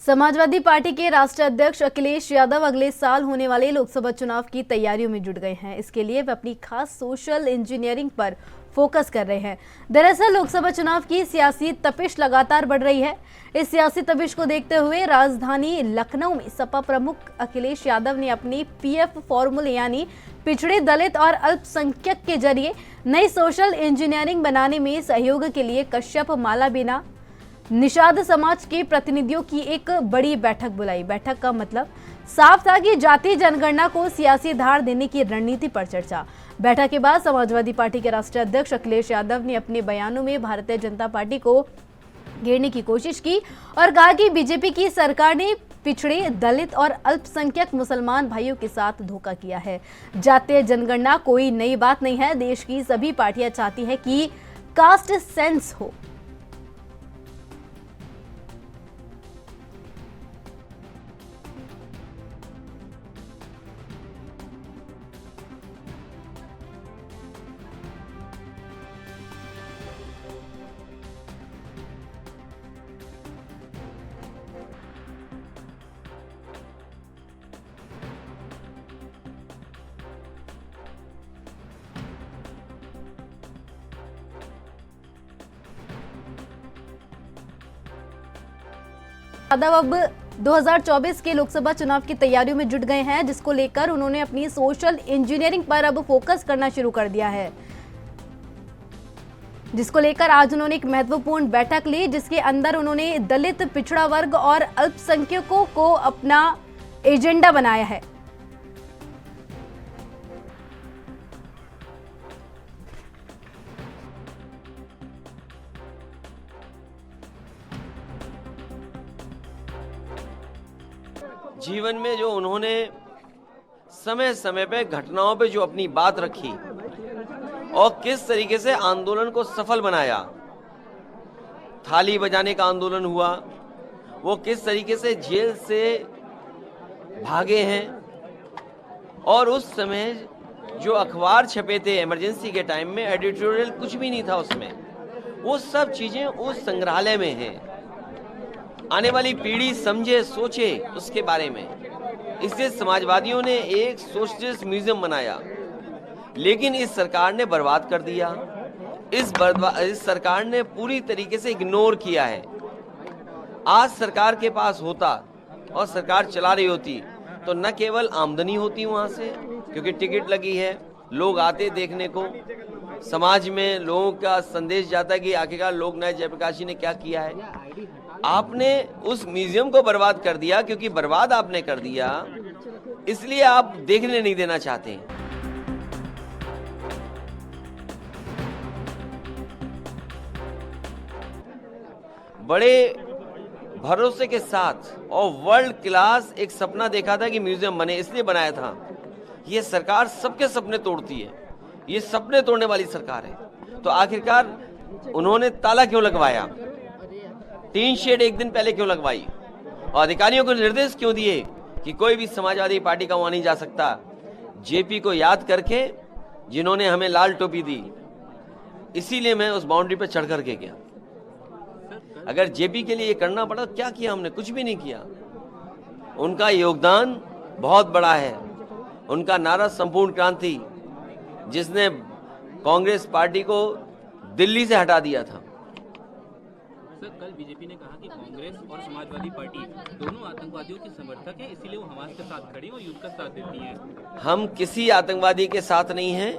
Samajwadi party के राष्ट्रीय अध्यक्ष अखिलेश यादव अगले साल होने वाले लोकसभा चुनाव की तैयारियों में जुट गए हैं। इसके लिए वे अपनी खास सोशल इंजीनियरिंग पर फोकस कर रहे हैं। दरअसल लोकसभा चुनाव की सियासी तपिश लगातार बढ़ रही है। इस सियासी तपिश को देखते हुए राजधानी लखनऊ में सपा प्रमुख अखिलेश यादव ने अपनी पीएफ फॉर्मूले यानी पिछड़े, दलित और अल्पसंख्यक के जरिए नई सोशल इंजीनियरिंग बनाने में सहयोग के लिए कश्यप, माला बीना, निषाद समाज के प्रतिनिधियों की एक बड़ी बैठक बुलाई। बैठक का मतलब साफ था कि जातीय जनगणना को सियासी धार देने की रणनीति पर चर्चा। बैठक के बाद समाजवादी पार्टी के राष्ट्रीय अध्यक्ष अखिलेश यादव ने अपने बयानों में भारतीय जनता पार्टी को घेरने की कोशिश की और कहा कि बीजेपी की सरकार ने पिछड़े, दलित और अल्पसंख्यक मुसलमान भाइयों के साथ धोखा किया है। जातीय जनगणना कोई नई बात नहीं है। देश की सभी पार्टियां चाहती है कि कास्ट सेंस हो। यादव अब 2024 के लोकसभा चुनाव की तैयारियों में जुट गए हैं, जिसको लेकर उन्होंने अपनी सोशल इंजीनियरिंग पर अब फोकस करना शुरू कर दिया है। जिसको लेकर आज उन्होंने एक महत्वपूर्ण बैठक ली, जिसके अंदर उन्होंने दलित, पिछड़ा वर्ग और अल्पसंख्यकों को अपना एजेंडा बनाया है। जीवन में जो उन्होंने समय समय पे घटनाओं पे जो अपनी बात रखी और किस तरीके से आंदोलन को सफल बनाया, थाली बजाने का आंदोलन हुआ, वो किस तरीके से जेल से भागे हैं और उस समय जो अखबार छपे थे इमरजेंसी के टाइम में, एडिटोरियल कुछ भी नहीं था उसमें, वो सब चीजें उस संग्रहालय में हैं। आने वाली पीढ़ी समझे, सोचे उसके बारे में। इसलिए समाजवादियों ने एक सोशलिस्ट म्यूजियम बनाया, लेकिन इस सरकार ने बर्बाद कर दिया। इस सरकार ने पूरी तरीके से इग्नोर किया है। आज सरकार के पास होता और सरकार चला रही होती तो न केवल आमदनी होती वहां से, क्योंकि टिकट लगी है, लोग आते देखने को, समाज में लोगों का संदेश जाता है कि आखिरकार लोकनायक जयप्रकाश जी ने क्या किया है। आपने उस म्यूजियम को बर्बाद कर दिया, क्योंकि बर्बाद आपने कर दिया इसलिए आप देखने नहीं देना चाहते। बड़े भरोसे के साथ और वर्ल्ड क्लास एक सपना देखा था कि म्यूजियम बने, इसलिए बनाया था। ये सरकार सबके सपने तोड़ती है, ये सपने तोड़ने वाली सरकार है। तो आखिरकार उन्होंने ताला क्यों लगवाया, टीन शेड एक दिन पहले क्यों लगवाई और अधिकारियों को निर्देश क्यों दिए कि कोई भी समाजवादी पार्टी का वहां नहीं जा सकता। जेपी को याद करके जिन्होंने हमें लाल टोपी दी, इसीलिए मैं उस बाउंड्री पर चढ़ करके गया। अगर जेपी के लिए ये करना पड़ा तो क्या किया हमने? कुछ भी नहीं किया। उनका योगदान बहुत बड़ा है। उनका नारा संपूर्ण क्रांति, जिसने कांग्रेस पार्टी को दिल्ली से हटा दिया था। सर, कल बीजेपी ने कहा कि कांग्रेस और समाजवादी पार्टी दोनों आतंकवादियों के समर्थक हैं, इसीलिए वो हमास के साथ खड़ी और युद्ध का साथ देती है। हम किसी आतंकवादी के साथ नहीं हैं।